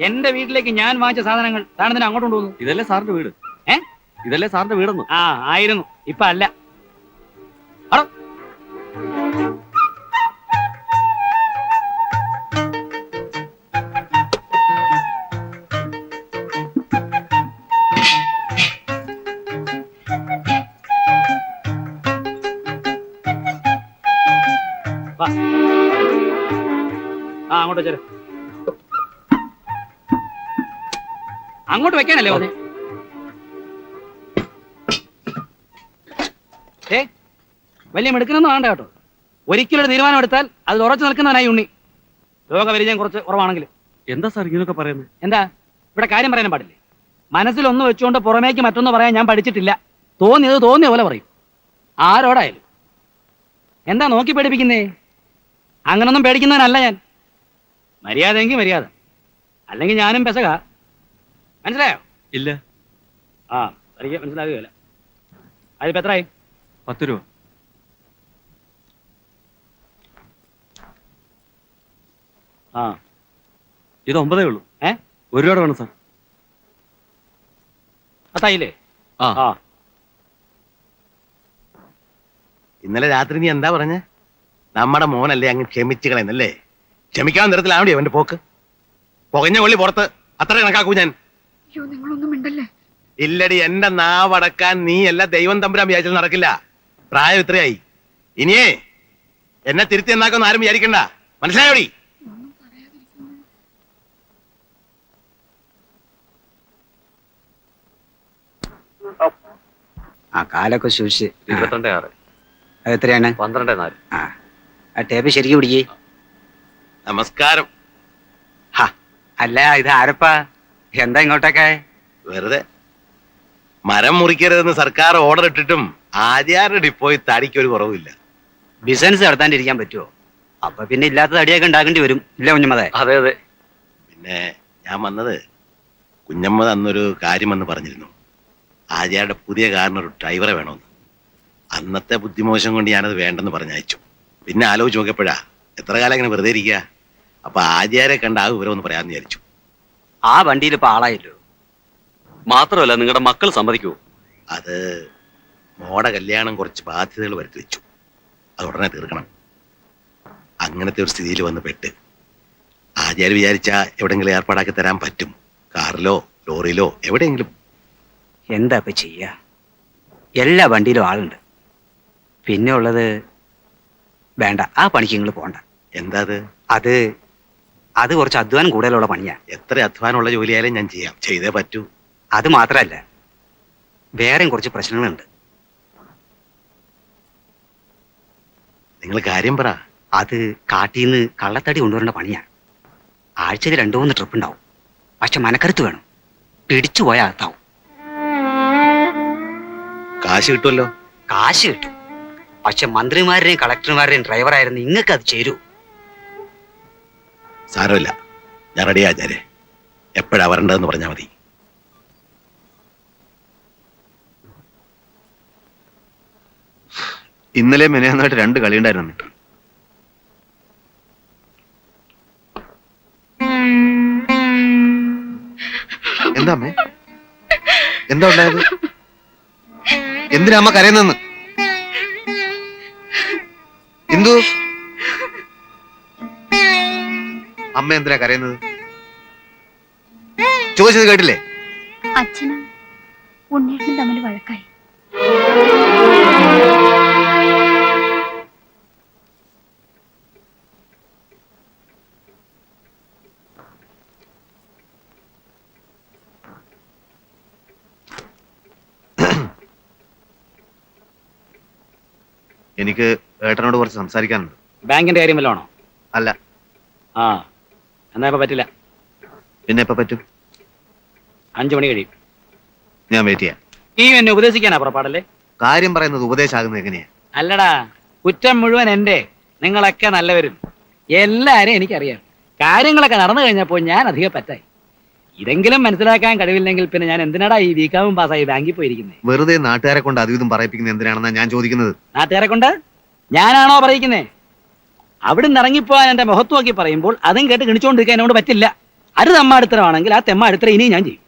എന്റെ വീട്ടിലേക്ക് ഞാൻ വാങ്ങിച്ച സാധനങ്ങൾ താനെന്തിനാ അങ്ങോട്ട് കൊണ്ടുപോകുന്നു? ഇതല്ലേ സാറിന്റെ വീട്? ഇതല്ലേ സാറിന്റെ വീടെന്ന്? ആ ആയിരുന്നു, ഇപ്പൊ അല്ല. അടോ അങ്ങോട്ട് വെച്ചേ. അങ്ങോട്ട് വെക്കാനല്ലേ പറഞ്ഞേ? വലിയ മെടുക്കണമെന്ന് വേണ്ട കേട്ടോ. ഒരിക്കലും ഒരു തീരുമാനം എടുത്താൽ അത് ഉറച്ചു നിൽക്കുന്നവനായി ഉണ്ണി. രോഗപരിചയം കുറച്ച് കുറവാണെങ്കിൽ. എന്താ സാർ ഇങ്ങനെയൊക്കെ പറയുന്നത്? എന്താ ഇവിടെ കാര്യം പറയാൻ പാടില്ലേ? മനസ്സിലൊന്ന് വെച്ചുകൊണ്ട് പുറമേക്ക് മറ്റൊന്ന് പറയാൻ ഞാൻ പഠിച്ചിട്ടില്ല. തോന്നിയത് തോന്നിയ പോലെ പറയും, ആരോടായാലും. എന്താ നോക്കി പേടിപ്പിക്കുന്നേ? അങ്ങനൊന്നും പേടിക്കുന്നവനല്ല ഞാൻ. മര്യാദയെങ്കിൽ മര്യാദ, അല്ലെങ്കിൽ ഞാനും പെസക. മനസ്സിലായോ? ഇല്ല. ആ എനിക്ക് മനസ്സിലാകുകയല്ല. അതിപ്പോ എത്രയായി? 10 രൂപ. ആ ഇത് 9 ഉള്ളൂ. 1 രൂപ വേണം സാർ. പത്തായില്ലേ? ആ ഇന്നലെ രാത്രി നീ എന്താ പറഞ്ഞ? നമ്മുടെ മോനല്ലേ അങ്ങ് ക്ഷമിച്ചു കളയുന്നല്ലേ? ക്ഷമിക്കാൻ നിരത്തിലാവണ്ടേ അവന്റെ പോക്ക്? പുകഞ്ഞ കൊള്ളി പുറത്ത്, അത്ര കണക്കാക്കൂ ഞാൻ. നിങ്ങളൊന്നും മിണ്ടല്ലേ? ഇല്ലടി, എന്റെ നാവടക്കാൻ നീ എല്ലാ ദൈവം തമ്പുരാൻ വിചാരിച്ചാൽ നടക്കില്ല. പ്രായം ഇത്രയായി. ഇനിയേ എന്നെ തിരുത്തി എന്നാക്കൊന്നും ആരും വിചാരിക്കണ്ട. മനസ്സിലായോടി? ആ കാലൊക്കെ സൂക്ഷിച്ച്. 22.6. അത് എത്രയാണ്? 12.4. ആ ടേപ്പ് ശരിക്കും പിടിക്കേ. നമസ്കാരം. അല്ല ഇത് ആരപ്പാ? എന്താ ഇങ്ങോട്ടൊക്കെ? വെറുതെ. മരം മുറിക്കരുതെന്ന് സർക്കാർ ഓർഡർ ഇട്ടിട്ടും ആര്യാരുടെ ഡിപ്പോയി തടിക്ക് ഒരു കുറവില്ല. ബിസിനസ് നടത്താണ്ടിരിക്കാൻ പറ്റുമോ? അപ്പൊ പിന്നെ ഇല്ലാത്ത തടിയൊക്കെ ഉണ്ടാക്കേണ്ടി വരും. ഇല്ല കുഞ്ഞമ്മതെ? അതെ അതെ. പിന്നെ ഞാൻ വന്നത്, കുഞ്ഞമ്മ അന്നൊരു കാര്യമെന്ന് പറഞ്ഞിരുന്നു. ആര്യാരുടെ പുതിയ കാറിനൊരു ഡ്രൈവറെ വേണമെന്ന്. അന്നത്തെ ബുദ്ധിമോശം കൊണ്ട് ഞാനത് വേണ്ടെന്ന് പറഞ്ഞയച്ചു. പിന്നെ ആലോചിച്ച് നോക്കിയപ്പോഴാ എത്ര കാലം ഇങ്ങനെ വെറുതെ ഇരിക്കുക. അപ്പൊ ആര്യാരെ കണ്ട ആ വിവരം ഒന്ന് പറയാമെന്ന് വിചാരിച്ചു. ആ വണ്ടിയിൽ ഇപ്പൊ ആളായല്ലോ. മാത്രമല്ല നിങ്ങളുടെ മക്കൾ സമ്മതിക്കുമോ? അത് മോടെ കല്യാണം കുറച്ച് ബാധ്യതകൾ വരുത്തി വെച്ചു. അത് ഉടനെ തീർക്കണം. അങ്ങനത്തെ ഒരു സ്ഥിതിയിൽ വന്ന് പെട്ട്. ആര്യാര് വിചാരിച്ചാ എവിടെയെങ്കിലും ഏർപ്പാടാക്കി തരാൻ പറ്റും. കാറിലോ ലോറിയിലോ എവിടെയെങ്കിലും. എന്താ ഇപ്പൊ ചെയ്യാ? എല്ലാ വണ്ടിയിലും ആളുണ്ട്. പിന്നെ ഉള്ളത് വേണ്ട, ആ പണിക്ക് നിങ്ങൾ പോണ്ട. എന്താ അത് അത് കുറച്ച് അധ്വാനം കൂടുതലുള്ള പണിയാ. എത്ര അധ്വാനമുള്ള ജോലിയായാലും ഞാൻ ചെയ്യാം. ചെയ്തേ പറ്റൂ. അത് മാത്രല്ല, വേറെയും കുറച്ച് പ്രശ്നങ്ങളുണ്ട്. നിങ്ങൾ കാര്യം പറ. അത് കാട്ടിന്ന് കള്ളത്തടി കൊണ്ടുവരേണ്ട പണിയാ. ആഴ്ചയിൽ 2-3 ട്രിപ്പ് ഉണ്ടാവും. പക്ഷെ മനക്കരുത്ത് വേണം. പിടിച്ചു പോയാൽ അകത്താവും. കാശ് കിട്ടുമല്ലോ? കാശ് കിട്ടും. പക്ഷെ മന്ത്രിമാരുടെയും കളക്ടർമാരുടെയും ഡ്രൈവറായിരുന്നു നിങ്ങൾക്ക് അത് ചേരൂ. സാരമില്ല, ഞാൻ റെഡിയാ. ആചാരെ എപ്പോഴാ വരേണ്ടതെന്ന് പറഞ്ഞാൽ മതി. ഇന്നലെ മെനയാന്നായിട്ട് 2 കളി ഉണ്ടായിരുന്നു. എന്താ അമ്മേ? എന്താ ഉണ്ടായത്? എന്തിനാ അമ്മ കരയുന്നെന്ന്? എന്തു അമ്മ എന്തിനാ കരയുന്നത്? ചോദിച്ചത് കേട്ടില്ലേ? അച്ഛനും ഉണ്ണേട്ടനും തമ്മിൽ വഴക്കായി. എനിക്ക് ഏട്ടനോട് കുറച്ച് സംസാരിക്കാനുണ്ട്. ബാങ്കിന്റെ കാര്യം വല്ലതാണോ? അല്ല. ആ എന്നാ ഇപ്പൊ പറ്റില്ല. പിന്നെ എപ്പോ പറ്റും? 5 മണി കഴിയും. ഞാൻ വെയിറ്റ് ചെയ്യാം. ഈ എന്നെ ഉപദേശിക്കാനാ പുറപ്പാടല്ലേ? കാര്യം പറയുന്നത് ഉപദേശമാകുന്നത് എങ്ങനെയാ? അല്ലടാ, കുറ്റം മുഴുവൻ എന്റെ. നിങ്ങളൊക്കെ നല്ലവരും. എല്ലാരും എനിക്കറിയാം. കാര്യങ്ങളൊക്കെ നടന്നു കഴിഞ്ഞപ്പോൾ ഞാൻ അധികം പറ്റായി. ഇതെങ്കിലും മനസ്സിലാക്കാൻ കഴിവില്ലെങ്കിൽ പിന്നെ ഞാൻ എന്തിനാടാ ഈ ബികാമും പാസ്സായി ബാങ്കിൽ പോയിരിക്കുന്നത്? വെറുതെ നാട്ടുകാരെ കൊണ്ട് അതും ഇതും പറയിപ്പിക്കുന്നത് എന്തിനാണെന്നാ ഞാൻ ചോദിക്കുന്നത്. നാട്ടുകാരെ കൊണ്ട് ഞാനാണോ പറയിക്കുന്നേ? അവിടുന്ന് ഇറങ്ങിപ്പോവാൻ എന്റെ മുഖത്ത് നോക്കി പറയുമ്പോൾ അതും കേട്ട് കിണിച്ചോണ്ടിരിക്കാൻ എന്നോട് പറ്റില്ല. അത് തെമ്മാടിത്തരമാണെങ്കിൽ ആ തെമ്മാടിത്തരം ഇനിയും ഞാൻ ചെയ്യും.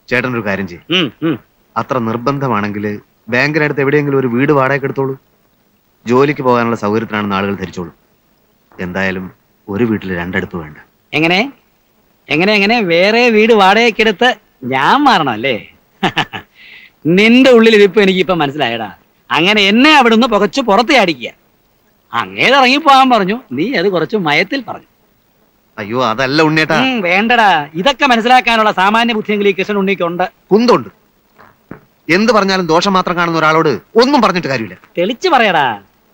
ചേട്ടൻ ഒരു കാര്യം ചെയ്യും. ഉം, ഉം. അത്ര നിർബന്ധമാണെങ്കിൽ ബാങ്കിനടുത്ത് എവിടെയെങ്കിലും ഒരു വീട് വാടകയ്ക്ക് എടുത്തോളൂ. ജോലിക്ക് പോകാനുള്ള സൗകര്യത്തിനാണെന്ന് ആളുകൾ ധരിച്ചോളൂ. എന്തായാലും ഒരു വീട്ടിൽ രണ്ടടുപ്പ് വേണ്ട. എങ്ങനെ എങ്ങനെ എങ്ങനെ വേറെ വീട് വാടകയ്ക്കെടുത്ത് ഞാൻ മാറണം അല്ലേ? നിന്റെ ഉള്ളിൽ ഇരിപ്പ് എനിക്കിപ്പോ മനസ്സിലായടാ. അങ്ങനെ എന്നെ അവിടുന്ന് പുകച്ചു പുറത്ത് ചാടിക്കുക. അങ്ങേത് ഇറങ്ങിപ്പോകാൻ പറഞ്ഞു, നീ അത് കുറച്ച് മയത്തിൽ പറഞ്ഞു. അയ്യോ അതല്ല ഉണ്ണേട്ടാ. വേണ്ടടാ, ഇതൊക്കെ മനസ്സിലാക്കാനുള്ള സാമാന്യ ബുദ്ധിയെങ്കിലും ഈ കൃഷ്ണൻ ഉണ്ണിക്കുണ്ട്. കുന്തുണ്ട്. എന്ത് പറഞ്ഞാലും ദോഷം മാത്രം കാണുന്ന ഒരാളോട് ഒന്നും പറഞ്ഞിട്ട് കാര്യമില്ല. തെളിച്ചു പറയടാ.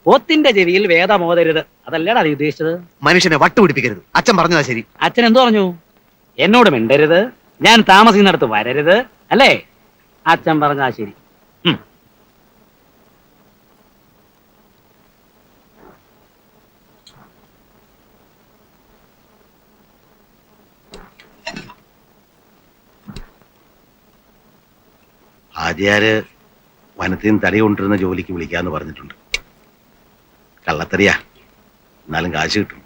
പോത്തിന്റെ ചെവിയിൽ വേദമോതരുത്, അതല്ലേടാ നീ ഉദ്ദേശിച്ചത്? മനുഷ്യനെ വട്ടുപിടിപ്പിക്കരുത്. അച്ഛൻ പറഞ്ഞതാ ശരി. അച്ഛൻ എന്തു പറഞ്ഞു? എന്നോട് മിണ്ടരുത്, ഞാൻ താമസിക്കുന്നിടത്ത് വരരുത്, അല്ലേ? അച്ഛൻ പറഞ്ഞാ ശരി. ആര്യാര് വനത്തിൽ നിന്ന് തടി കൊണ്ടിരുന്ന ജോലിക്ക് വിളിക്കാന്ന് പറഞ്ഞിട്ടുണ്ട്. കള്ളത്തറിയാ, എന്നാലും കാശ് കിട്ടും.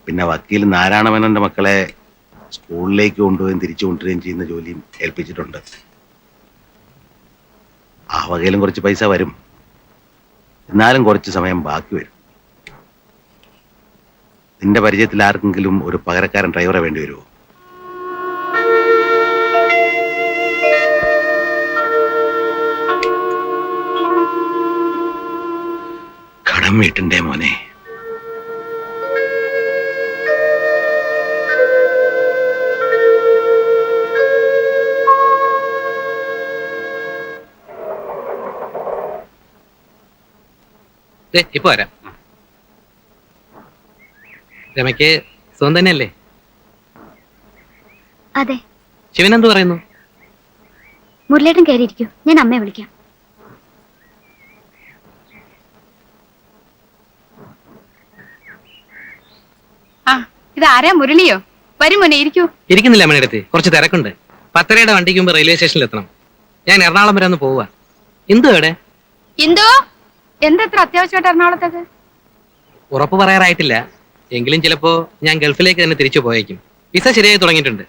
പിന്നെ വക്കീൽ നാരായണമേനോന്റെ മക്കളെ സ്കൂളിലേക്ക് കൊണ്ടുപോയും തിരിച്ചു കൊണ്ടുവരികയും ചെയ്യുന്ന ജോലിയും ഏൽപ്പിച്ചിട്ടുണ്ട്. ആ വകയിലും കുറച്ച് പൈസ വരും, എന്നാലും കുറച്ച് സമയം ബാക്കി വരും. നിന്റെ പരിചയത്തിൽ ആർക്കെങ്കിലും ഒരു പകരക്കാരൻ ഡ്രൈവറെ വേണ്ടി വരുമോ? കടം വീട്ടിന്റെ മോനെ. ഇപ്പൊ വരാം. രമയ്ക്ക് സുഖം തന്നെയല്ലേ? അതെ. ശിവൻ എന്ത് പറയുന്നു? മുരളേട്ടൻ കയറിയിരിക്കൂ, ഞാൻ അമ്മയെ വിളിക്കാം. ഇതാരാ? മുരളിയോ? വരും മോനെ, ഇരിക്കൂ. ഇരിക്കുന്നില്ല അമ്മയുടെ കുറച്ച് തിരക്കുണ്ട്. 10:30 വണ്ടിക്ക് മുമ്പ് റെയിൽവേ സ്റ്റേഷനിൽ എത്തണം. ഞാൻ എറണാകുളം വരെ ഒന്ന് പോവുക. ഇന്ദു എവിടെ? എന്തോ എന്തെത്ര അത്യാവശ്യമായിട്ട് എറണാകുളത്തേക്ക്? ഉറപ്പ് പറയാറായിട്ടില്ല. എങ്കിലും ചിലപ്പോ ഞാൻ ഗൾഫിലേക്ക് തന്നെ തിരിച്ചു പോയേക്കും. വിസ ശരിയായി തുടങ്ങിയിട്ടുണ്ട്.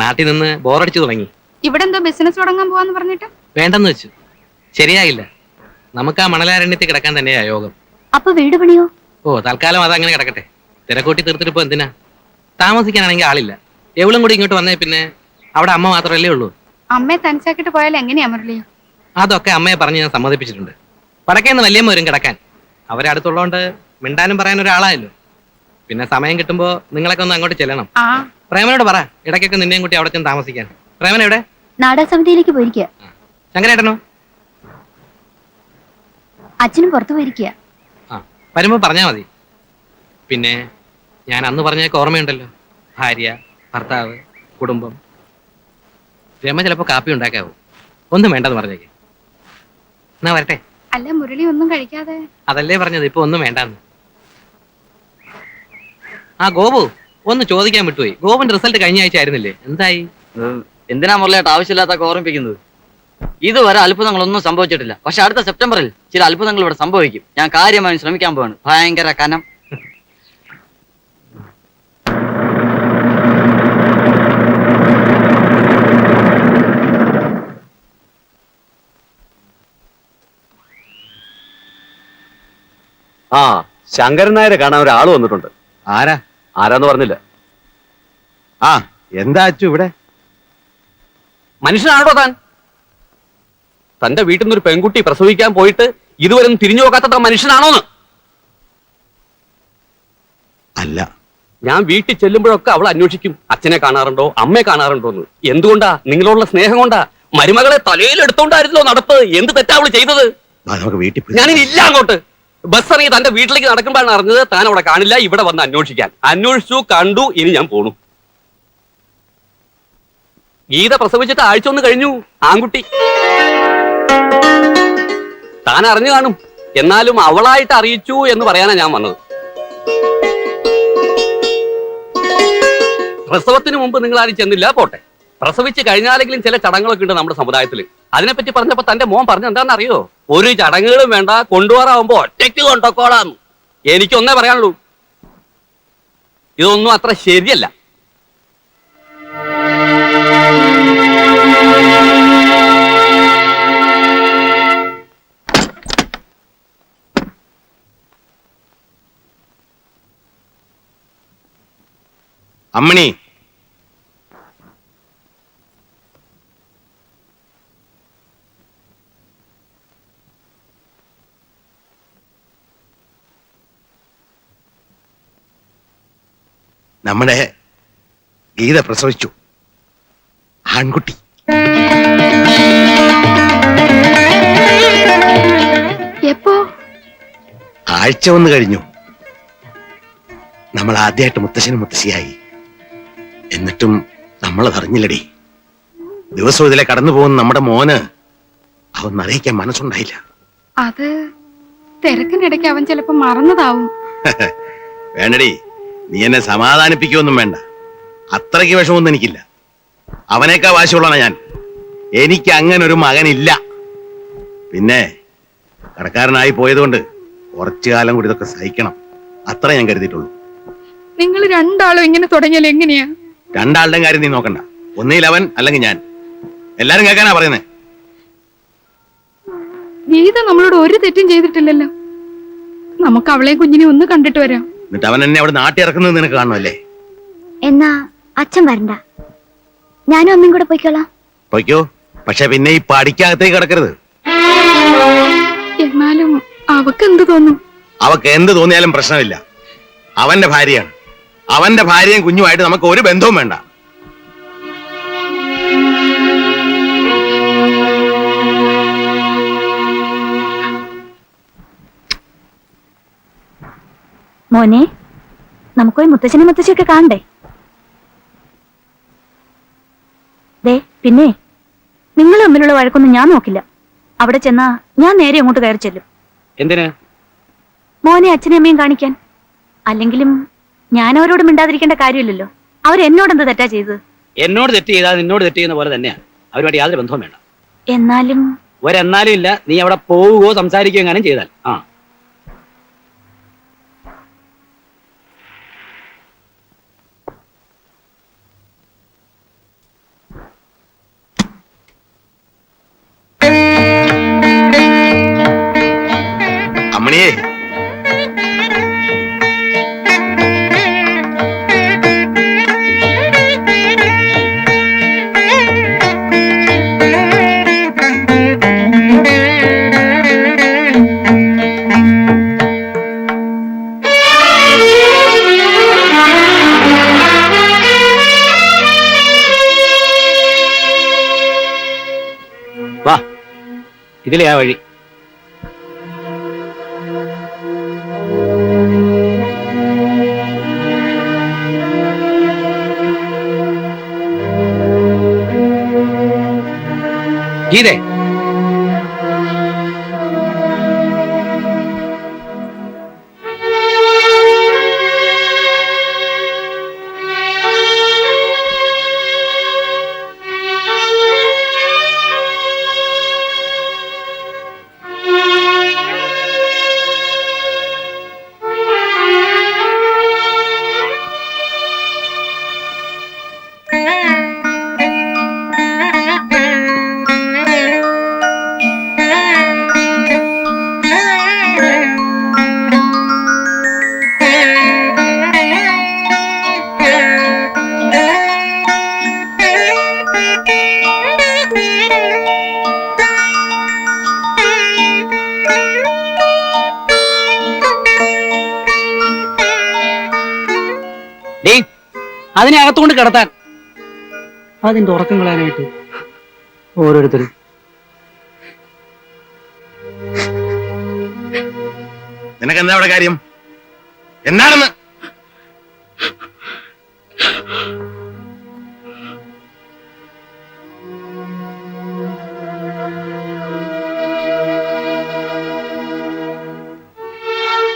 നാട്ടിൽ നിന്ന് ബോറടിച്ചു തുടങ്ങി. ഇവിടെ എന്തോ ബിസിനസ് തുടങ്ങാൻ പോവാന്ന് പറഞ്ഞിട്ട് വേണ്ടെന്ന് വെച്ചു. ശരിയായില്ല. നമുക്ക് ആ മണലാരണ്യത്തിൽ കിടക്കാൻ തന്നെയാ യോഗം. അപ്പൊ വീട് പണിയോ? ഓ, തൽക്കാലം അതങ്ങനെ കിടക്കട്ടെ. തിരക്കൂട്ടി തീർത്തിട്ട് ഇപ്പൊ എന്തിനാ? താമസിക്കാനാണെങ്കിൽ ആളില്ല. എവളും കൂടി ഇങ്ങോട്ട് വന്നേ പിന്നെ അവിടെ അമ്മ മാത്രമല്ലേ ഉള്ളൂ. അമ്മയെ തനിച്ചാക്കിട്ട് പോയാൽ എങ്ങനെയാ മുരളി? അതൊക്കെ അമ്മയെ പറഞ്ഞ് ഞാൻ സമ്മതിപ്പിച്ചിട്ടുണ്ട്. വടക്കേന്ന് വല്യമ്മ വരും കിടക്കാൻ. അവരെ അടുത്തുള്ളതുകൊണ്ട് മിണ്ടാനും പറയാൻ ഒരാളായല്ലോ. പിന്നെ സമയം കിട്ടുമ്പോ നിങ്ങളൊക്കെ ഒന്ന് അങ്ങോട്ട് ചെല്ലണം. ആ, പ്രേമനോട് പറ ഇടയ്ക്കൊക്കെ നിന്നെയും കൂട്ടി അവിടെ ചെന്ന് താമസിക്കാൻ. പ്രേമൻ എവിടെ? നാടകസമിതിയിലേക്ക് പോയിരിക്കുക. ശങ്കരേട്ടനോ? അച്ഛനും പുറത്തു പോയിരിക്കുക. ആ, വരുമ്പോ പറഞ്ഞാ മതി. പിന്നെ ഞാൻ അന്ന് പറഞ്ഞൊക്കെ ഓർമ്മയുണ്ടല്ലോ. ഭാര്യ, ഭർത്താവ്, കുടുംബം. രമ ചിലപ്പോ കാപ്പി ഉണ്ടാക്കാവൂ. ഒന്നും വേണ്ടെന്ന് പറഞ്ഞേക്ക്. എന്നാ വരട്ടെ. അല്ല മുരളി ഒന്നും കഴിക്കാതെ? അതല്ലേ പറഞ്ഞത്, ഇപ്പൊ ഒന്നും വേണ്ടാന്ന്. ആ ഗോപു ഒന്ന് ചോദിക്കാൻ വിട്ടുപോയി. ഗോപുന്റെ റിസൾട്ട് കഴിഞ്ഞ ആഴ്ച ആയിരുന്നില്ലേ? എന്തായി? എന്തിനാ മുരളിയായിട്ട് ആവശ്യമില്ലാത്ത ഓർമ്മിപ്പിക്കുന്നത്? ഇതുവരെ അത്ഭുതങ്ങളൊന്നും സംഭവിച്ചിട്ടില്ല. പക്ഷെ അടുത്ത സെപ്റ്റംബറിൽ ചില അത്ഭുതങ്ങൾ ഇവിടെ സംഭവിക്കും. ഞാൻ കാര്യമായി ശ്രമിക്കാൻ പോവാണ്. ഭയങ്കര കനം. ആ, ശങ്കരൻ നായരെ കാണാൻ ഒരാൾ വന്നിട്ടുണ്ട്. ആരാന്ന് പറഞ്ഞില്ല. ആ, എന്താ അച്ചു ഇവിടെ? മനുഷ്യനാണോ താൻ? തന്റെ വീട്ടിൽ നിന്ന് ഒരു പെൺകുട്ടി പ്രസവിക്കാൻ പോയിട്ട് ഇതുവരെ തിരിഞ്ഞു നോക്കാത്ത മനുഷ്യനാണോന്ന്? അല്ല. ഞാൻ വീട്ടിൽ ചെല്ലുമ്പോഴൊക്കെ അവൾ അന്വേഷിക്കും, അച്ഛനെ കാണാറുണ്ടോ, അമ്മയെ കാണാറുണ്ടോ എന്ന്. എന്തുകൊണ്ടാ? നിങ്ങളോടുള്ള സ്നേഹം കൊണ്ടാ. മരുമകളെ തലയിലെടുത്തോണ്ടായിരുന്നല്ലോ നടപ്പ്. എന്ത് തെറ്റാ അവള് ചെയ്തത്? നമുക്ക് വീട്ടിൽ പോയി. ഞാനിനി ഇല്ല അങ്ങോട്ട്. ബസ് ഇറങ്ങി തന്റെ വീട്ടിലേക്ക് നടക്കുമ്പോഴാണ് അറിഞ്ഞത് താൻ അവിടെ കാണില്ല. ഇവിടെ വന്ന് അന്വേഷിക്കാൻ. അന്വേഷിച്ചു, കണ്ടു, ഇനി ഞാൻ പോണു. ഗീത പ്രസവിച്ചിട്ട് ആഴ്ച ഒന്ന് കഴിഞ്ഞു. ആൺകുട്ടി. താൻ അറിഞ്ഞു കാണും. എന്നാലും അവളായിട്ട് അറിയിച്ചു എന്ന് പറയാനാ ഞാൻ വന്നത്. പ്രസവത്തിന് മുമ്പ് നിങ്ങൾ ആരും ചെന്നില്ല, പോട്ടെ. പ്രസവിച്ച് കഴിഞ്ഞാലെങ്കിലും ചില ചടങ്ങുകളൊക്കെ ഉണ്ട് നമ്മുടെ സമുദായത്തിൽ. അതിനെപ്പറ്റി പറഞ്ഞപ്പോ തന്റെ മോൻ പറഞ്ഞ എന്താണെന്ന് അറിയോ? ഒരു ചടങ്ങുകളും വേണ്ട, കൊണ്ടുപോകാറാവുമ്പോ ഒറ്റയ്ക്ക് കൊണ്ടോക്കോളാന്ന്. എനിക്കൊന്നേ പറയാനുള്ളൂ, ഇതൊന്നും അത്ര ശരിയല്ല. അമ്മണി, നമ്മുടെ ഗീത പ്രസവിച്ചു. ആൺകുട്ടി. എപ്പോ? ആഴ്ച ഒന്ന് കഴിഞ്ഞു. നമ്മൾ ആദ്യമായിട്ട് മുത്തശ്ശനും മുത്തശ്ശിയായി. എന്നിട്ടും നമ്മളത് അറിഞ്ഞില്ലടി. ദിവസവും ഇതിലെ കടന്നു പോകുന്ന നമ്മുടെ മോന് അവൻ അറിയിക്കാൻ മനസ്സുണ്ടായില്ല. അത് തിരക്കിനിടയ്ക്ക് അവൻ ചിലപ്പോ മറന്നതാവും. വേണ്ടടി, നീ എന്നെ സമാധാനിപ്പിക്കുകയൊന്നും വേണ്ട. അത്രയ്ക്ക് വിഷമൊന്നും എനിക്കില്ല. അവനേക്കാ വാശിയുള്ളതാണ് ഞാൻ. എനിക്ക് അങ്ങനെ ഒരു മകനില്ല. പിന്നെ കടക്കാരനായി പോയതുകൊണ്ട് കുറച്ചു കാലം കൂടി ഇതൊക്കെ സഹിക്കണം. അത്ര ഞാൻ കരുതിയിട്ടുള്ളൂ. നിങ്ങൾ രണ്ടാളും ഇങ്ങനെ തുടങ്ങിയാൽ എങ്ങനെയാ? രണ്ടാളുടെ കാര്യം നീ നോക്കണ്ട. ഒന്നിൽ അവൻ അല്ലെങ്കിൽ ഞാൻ. എല്ലാരും കേൾക്കാനാ പറയുന്നേ. ഗീത നമ്മളോട് ഒരു തെറ്റും ചെയ്തിട്ടില്ലല്ലോ. നമുക്ക് അവളെ കുഞ്ഞിനെ ഒന്ന് കണ്ടിട്ട് വരാം. എന്നിട്ട് അവൻ എന്നെ അവിടെ നാട്ടി ഇറക്കുന്നത് നിനക്ക് കാണുമല്ലേ? എന്നാ അച്ഛൻ വരണ്ട, ഞാനും അമ്മയും കൂടെ പോയിക്കോളാം. പൊയ്ക്കോ, പക്ഷെ പിന്നെ ഈ പടിക്കകത്തേക്ക് കിടക്കരുത്. എന്നാലും അവക്ക് എന്ത് തോന്നും? അവക്ക് എന്ത് തോന്നിയാലും പ്രശ്നമില്ല. അവന്റെ ഭാര്യയാണ്. അവന്റെ ഭാര്യയും കുഞ്ഞുമായിട്ട് നമുക്ക് ഒരു ബന്ധവും വേണ്ട. മോനെ, നമുക്കൊരു മുത്തച്ഛനും മുത്തശ്ശിയൊക്കെ കാണണ്ടേ? ദേ, പിന്നെ നിങ്ങൾ തമ്മിലുള്ള വഴക്കൊന്നും ഞാൻ നോക്കില്ല. അവിടെ ചെന്നാ ഞാൻ നേരെ അങ്ങോട്ട് കയറി ചെല്ലും. എന്തിന്? മോനെ അച്ഛനും അമ്മയും കാണിക്കാൻ. അല്ലെങ്കിലും ഞാൻ അവരോട് മിണ്ടാതിരിക്കേണ്ട കാര്യമില്ലല്ലോ. അവരെന്നോടെന്ത് തെറ്റാ ചെയ്തത്? എന്നോട് തെറ്റ് ചെയ്താൽ നിന്നോട് തെറ്റ് ചെയ്യുന്ന പോലെ തന്നെയാണ്. അവരുമായിട്ട് യാതൊരു ബന്ധവും വേണ്ട. എന്നാലും ഒരെന്നാലും ഇല്ല. നീ അവിടെ പോവുകയോ സംസാരിക്കുകയോ എങ്ങാനും ചെയ്താൽ. അമ്മണിയേ, വാ, ഇതിലെ ആ വഴി. ഗീതേ, അതിനെ അകത്തുകൊണ്ട് കിടത്താൻ. അതിന്റെ ഉറക്കം കളയാനായിട്ട് ഓരോരുത്തരും. നിനക്ക് എന്താ അവിടെ കാര്യം? എന്താണെന്ന്